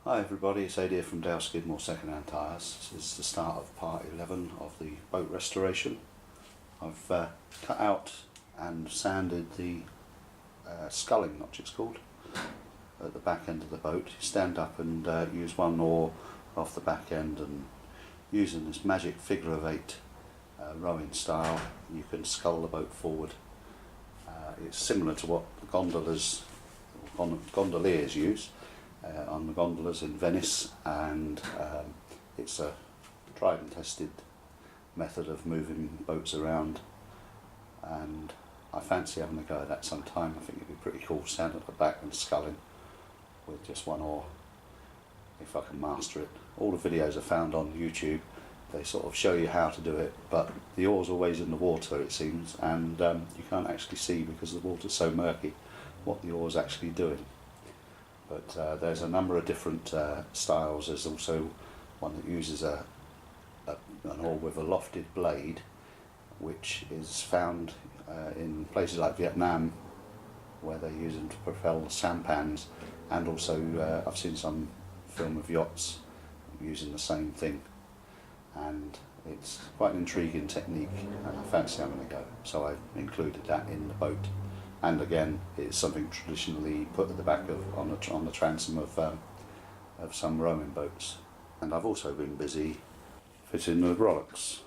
Hi everybody, it's Ed here from Skidmore Secondhand Tyres. This is the start of part 11 of the boat restoration. I've cut out and sanded the sculling notch, it's called, at the back end of the boat. You stand up and use one oar off the back end, and using this magic figure of 8 rowing style you can scull the boat forward. It's similar to what the gondoliers use on the gondolas in Venice, and it's a tried and tested method of moving boats around, and I fancy having a go at that sometime. I think it'd be pretty cool, standing at the back and sculling with just one oar, if I can master it. All the videos are found on YouTube. They sort of show you how to do it, but the oar's always in the water, it seems, and you can't actually see, because the water's so murky, what the oar's actually doing. But there's a number of different styles. There's also one that uses an oar with a lofted blade, which is found in places like Vietnam, where they use them to propel sampans, and also I've seen some film of yachts using the same thing, and it's quite an intriguing technique, and I fancy having a go, so I included that in the boat. And again, it's something traditionally put at the back of on the transom of some rowing boats. And I've also been busy fitting the rowlocks.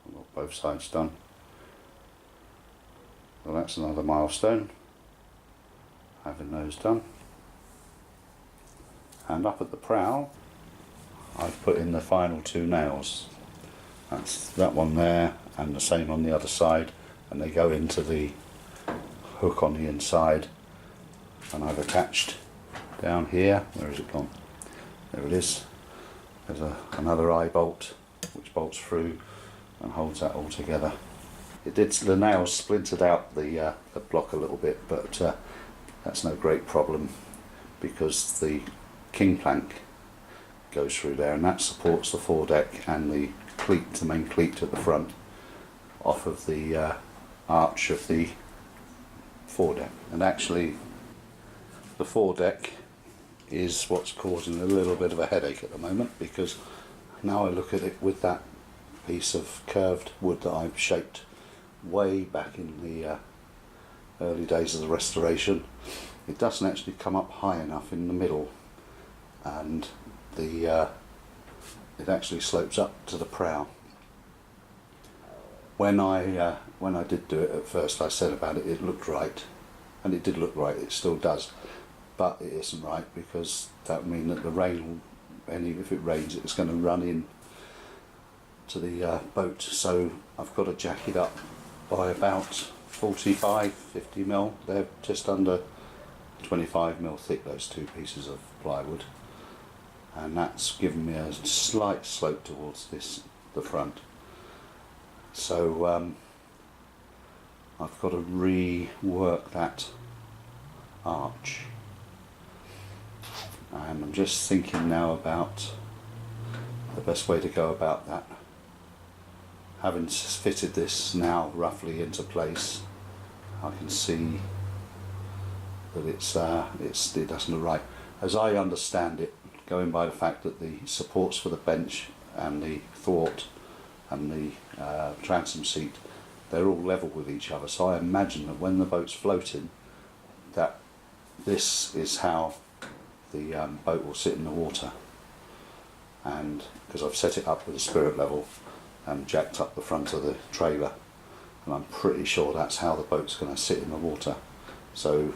I've got both sides done. Well, that's another milestone, having those done. And up at the prow, I've put in the final 2 nails. That's that one there, and the same on the other side, and they go into the hook on the inside, and I've attached down here, where has it gone? There it is. There's another eye bolt which bolts through and holds that all together. The nails splintered out the block a little bit, but that's no great problem, because the king plank goes through there, and that supports the foredeck and the cleat, the main cleat at the front, off of the arch of the foredeck. And actually the foredeck is what's causing a little bit of a headache at the moment, because now I look at it with that piece of curved wood that I've shaped way back in the early days of the restoration. It doesn't actually come up high enough in the middle, and it actually slopes up to the prow. When I did do it at first, I said about it, it looked right, and it did look right, it still does, but it isn't right, because that would mean that the rain if it rains, it's going to run in to the boat. So I've got to jack it up by about 50 mil. They're just under 25 mil thick, those 2 pieces of plywood, and that's given me a slight slope towards the front. So I've got to rework that arch, and I'm just thinking now about the best way to go about that. Having fitted this now roughly into place, I can see that it doesn't look right. As I understand it, going by the fact that the supports for the bench and the thwart and the transom seat, they're all level with each other, so I imagine that when the boat's floating, that this is how the boat will sit in the water. And because I've set it up with a spirit level and jacked up the front of the trailer, and I'm pretty sure that's how the boat's going to sit in the water. So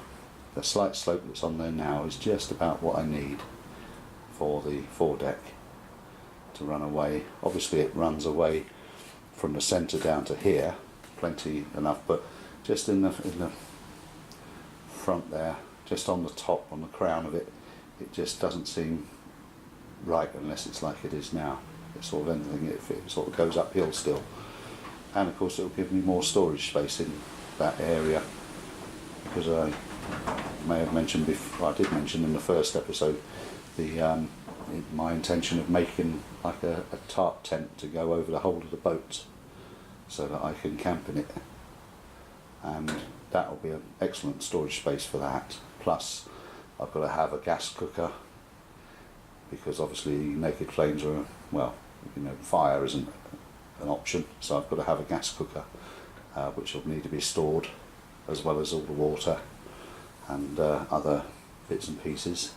the slight slope that's on there now is just about what I need for the foredeck to run away. Obviously it runs away from the centre down to here, plenty enough, but just in the front there, just on the top, on the crown of it, it just doesn't seem right unless it's like it is now. It's sort of anything, it sort of goes uphill still, and of course it will give me more storage space in that area, because I may have mentioned before, I did mention in the first episode, my intention of making like a tarp tent to go over the whole of the boat, so that I can camp in it, and that will be an excellent storage space for that. Plus I've got to have a gas cooker because obviously naked flames are, well, fire isn't an option, so I've got to have a gas cooker, which will need to be stored, as well as all the water and other bits and pieces.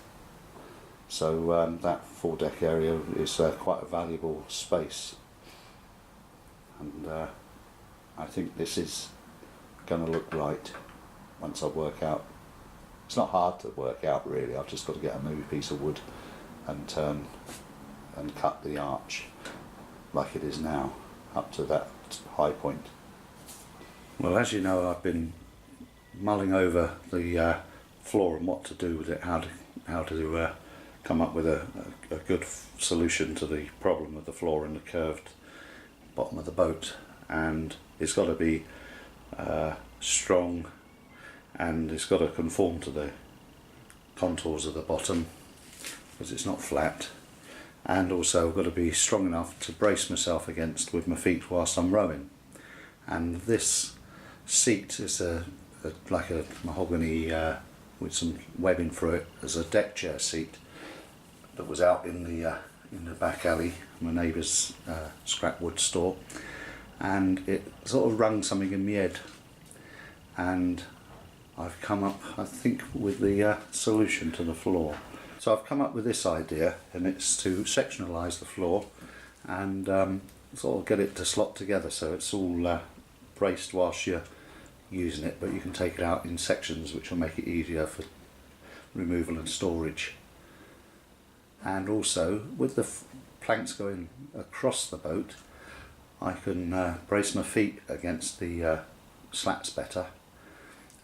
So that foredeck area is quite a valuable space, and I think this is going to look right once I work out. It's not hard to work out really, I've just got to get a moving piece of wood and turn and cut the arch like it is now up to that high point. Well, as you know, I've been mulling over the floor and what to do with it, how to come up with a good solution to the problem of the floor and the curved bottom of the boat. And it's got to be strong, and it's got to conform to the contours of the bottom because it's not flat, and also I've got to be strong enough to brace myself against with my feet whilst I'm rowing. And this seat is like a mahogany with some webbing through it as a deck chair seat that was out in the back alley, my neighbour's scrap wood store, and it sort of rung something in my head, and I've come up, I think, with the solution to the floor. So I've come up with this idea, and it's to sectionalise the floor and sort of get it to slot together so it's all braced whilst you're using it, but you can take it out in sections which will make it easier for removal and storage. And also, with the planks going across the boat, I can brace my feet against the slats better,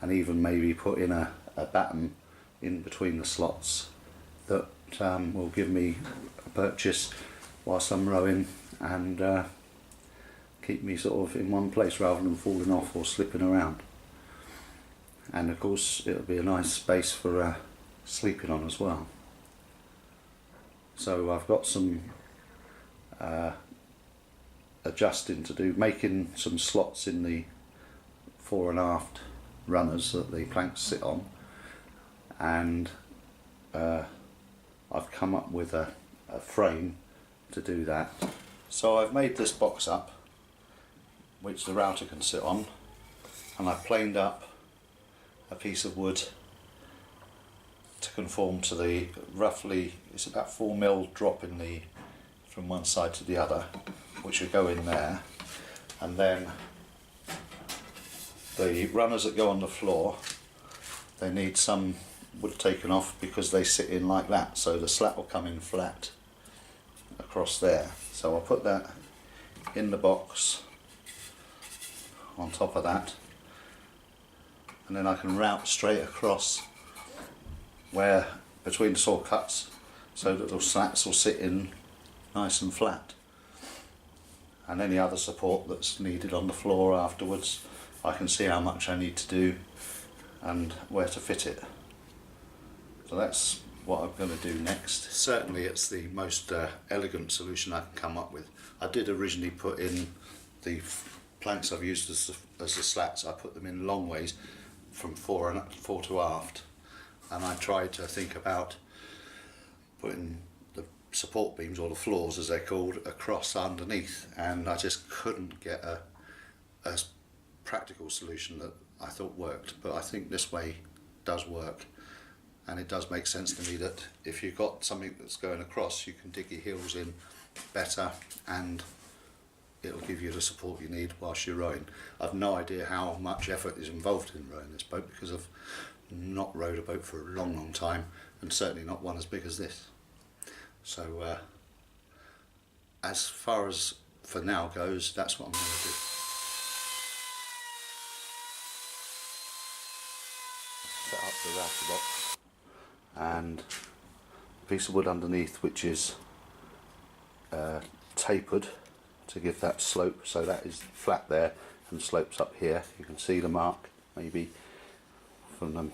and even maybe put in a batten in between the slots that will give me a purchase whilst I'm rowing and keep me sort of in one place rather than falling off or slipping around. And of course it'll be a nice space for sleeping on as well. So I've got some adjusting to do, making some slots in the fore and aft runners that the planks sit on, and I've come up with a frame to do that. So I've made this box up which the router can sit on, and I've planed up a piece of wood to conform to the roughly, it's about 4mm drop in the from one side to the other, which will go in there, and then the runners that go on the floor, they need some wood taken off because they sit in like that, so the slat will come in flat across there. So I'll put that in the box on top of that, and then I can route straight across where between the saw cuts so that the slats will sit in nice and flat, and any other support that's needed on the floor afterwards I can see how much I need to do and where to fit it. So that's what I'm going to do next. Certainly it's the most elegant solution I can come up with. I did originally put in the planks I've used as the slats, I put them in long ways from fore to aft, and I tried to think about putting the support beams, or the floors as they're called, across underneath, and I just couldn't get a practical solution that I thought worked. But I think this way does work, and it does make sense to me that if you've got something that's going across, you can dig your heels in better and it'll give you the support you need whilst you're rowing. I've no idea how much effort is involved in rowing this boat because I've not rowed a boat for a long time, and certainly not one as big as this. So as far as for now goes, that's what I'm going to do. Set up the router box and a piece of wood underneath which is tapered to give that slope, so that is flat there and slopes up here. You can see the mark maybe from the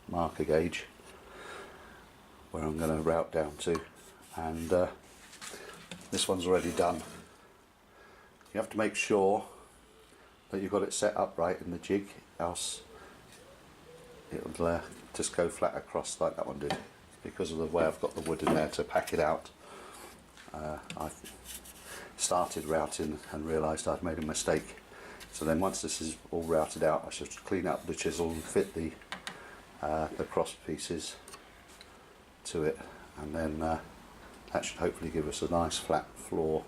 marker gauge where I'm going to route down to, and this one's already done. You have to make sure that you've got it set up right in the jig, else it'll just go flat across like that one did. because of the way I've got the wood in there to pack it out, I've started routing and realised I'd made a mistake. So then once this is all routed out, I should clean up the chisel and fit the cross pieces to it, and then that should hopefully give us a nice flat floor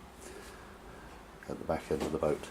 at the back end of the boat.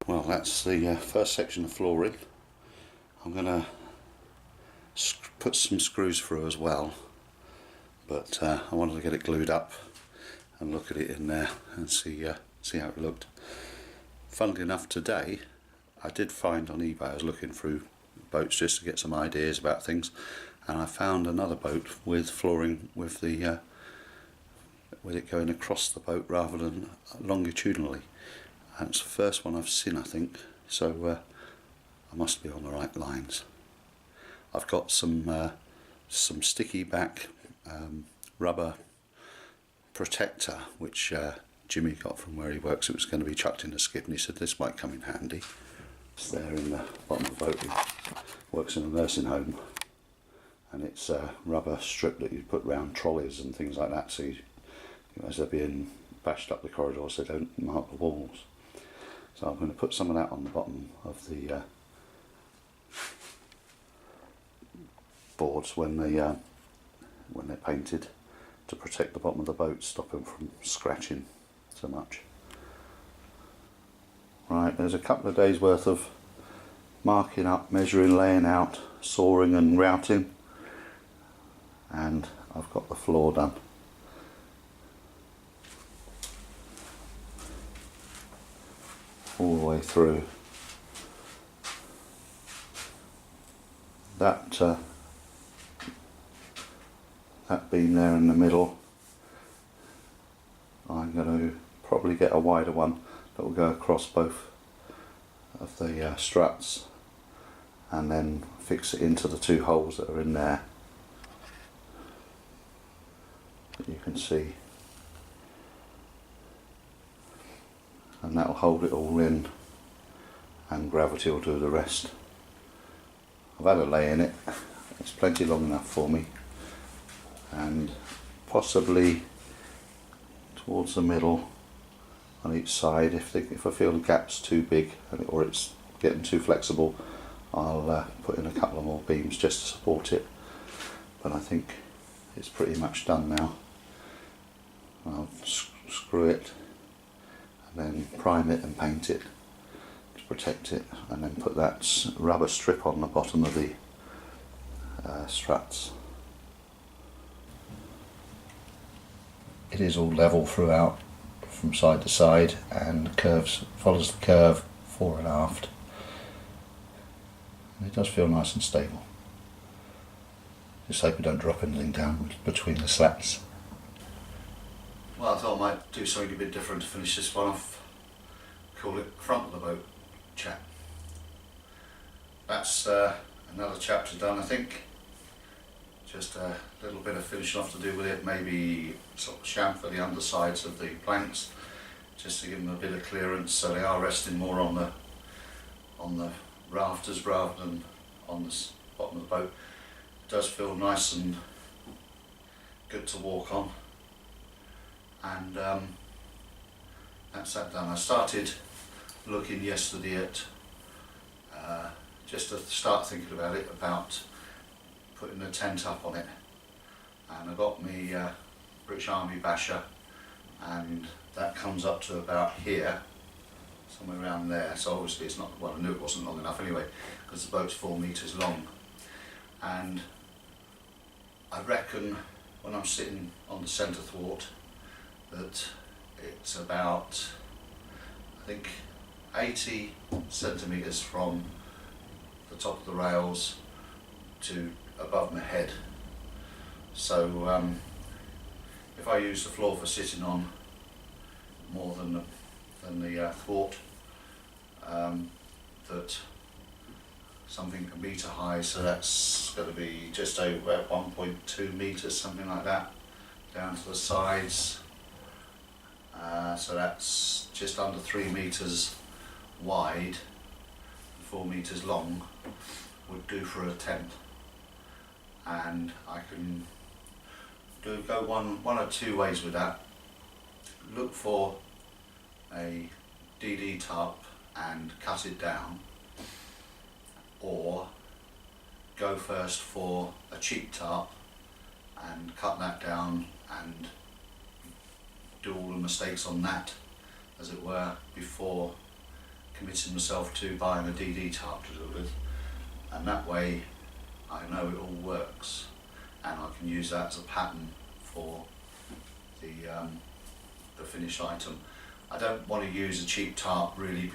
Well, that's the first section of flooring. I'm going to put some screws through as well, but I wanted to get it glued up and look at it in there and see how it looked. Funnily enough, today I did find on eBay, I was looking through boats just to get some ideas about things, and I found another boat with flooring with the with it going across the boat rather than longitudinally. And it's the first one I've seen, I think, so I must be on the right lines. I've got some sticky back rubber protector which Jimmy got from where he works. It was going to be chucked in a skip, and he said this might come in handy. It's there in the bottom of the boat. He works in a nursing home, and it's a rubber strip that you put round trolleys and things like that, so as they're being bashed up the corridors, they don't mark the walls. So I'm going to put some of that on the bottom of the boards when they're painted, to protect the bottom of the boat, stop them from scratching so much. Right, there's a couple of days worth of marking up, measuring, laying out, sawing and routing, and I've got the floor done. All the way through. That beam there in the middle, I'm going to probably get a wider one that will go across both of the struts, and then fix it into the two holes that are in there that you can see, and that will hold it all in, and gravity will do the rest. I've had a lay in it, it's plenty long enough for me, and possibly towards the middle on each side. If I feel the gap's too big or it's getting too flexible, I'll put in a couple of more beams just to support it, but I think it's pretty much done now. I'll screw it and then prime it and paint it to protect it, and then put that rubber strip on the bottom of the struts. It is all level throughout from side to side, and follows the curve fore and aft, and it does feel nice and stable. Just hope we don't drop anything down between the slats. Well, I thought I might do something a bit different to finish this one off. Call it Front of the Boat Chat. That's another chapter done, I think. Just a little bit of finishing off to do with it, maybe sort of chamfer the undersides of the planks, just to give them a bit of clearance so they are resting more on the rafters rather than on the bottom of the boat. It does feel nice and good to walk on, and that's that done. I started looking yesterday at just to start thinking about it, about putting a tent up on it, and I got me British Army basher, and that comes up to about here, somewhere around there. So obviously it's not, well, I knew it wasn't long enough anyway, because the boat's 4 metres long. And I reckon when I'm sitting on the centre thwart that it's about, I think, 80 centimetres from the top of the rails to above my head. So if I use the floor for sitting on more than the thwart, that something a metre high, so that's going to be just over 1.2 metres, something like that, down to the sides. So that's just under 3 metres wide, 4 metres long, would do for a tent. And I can go one or two ways with that. Look for a DD tarp and cut it down, or go first for a cheap tarp and cut that down and do all the mistakes on that, as it were, before committing myself to buying a DD tarp to do it with. And that way I know it all works, and I can use that as a pattern for the finished item. I don't want to use a cheap tarp really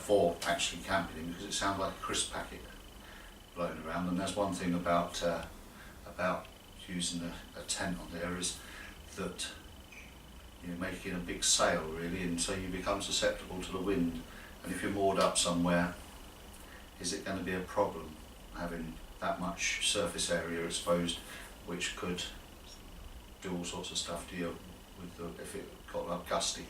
for actually camping in, because it sounds like a crisp packet blowing around. And there's one thing about using a tent on there, is that you're making a big sail really, and so you become susceptible to the wind. And if you're moored up somewhere, is it going to be a problem having that much surface area exposed, which could do all sorts of stuff to you if it got up gusty.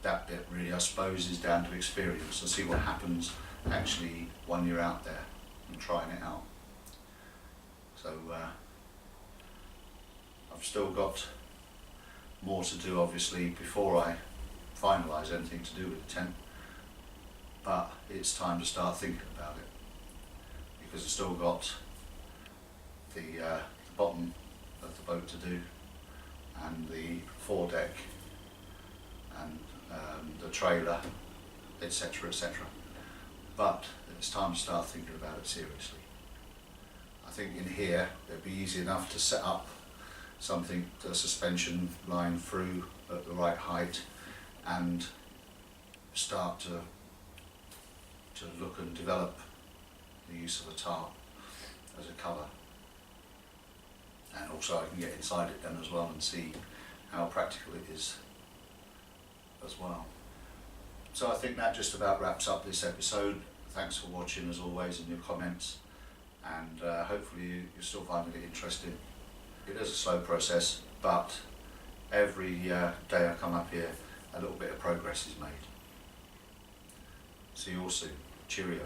That bit really, I suppose, is down to experience, and see what happens actually when you're out there and trying it out. So I've still got more to do obviously before I finalise anything to do with the tent, but it's time to start thinking about it, because I've still got the bottom of the boat to do, and the foredeck, and the trailer, etc, etc. But it's time to start thinking about it seriously. I think in here it'd be easy enough to set up something, the suspension line through at the right height, and start to look and develop the use of a tarp as a cover. And also I can get inside it then as well and see how practical it is as well. So I think that just about wraps up this episode. Thanks for watching as always, and your comments, and hopefully you're still finding it interesting. It is a slow process, but every day I come up here, a little bit of progress is made. See you all soon. Cheerio.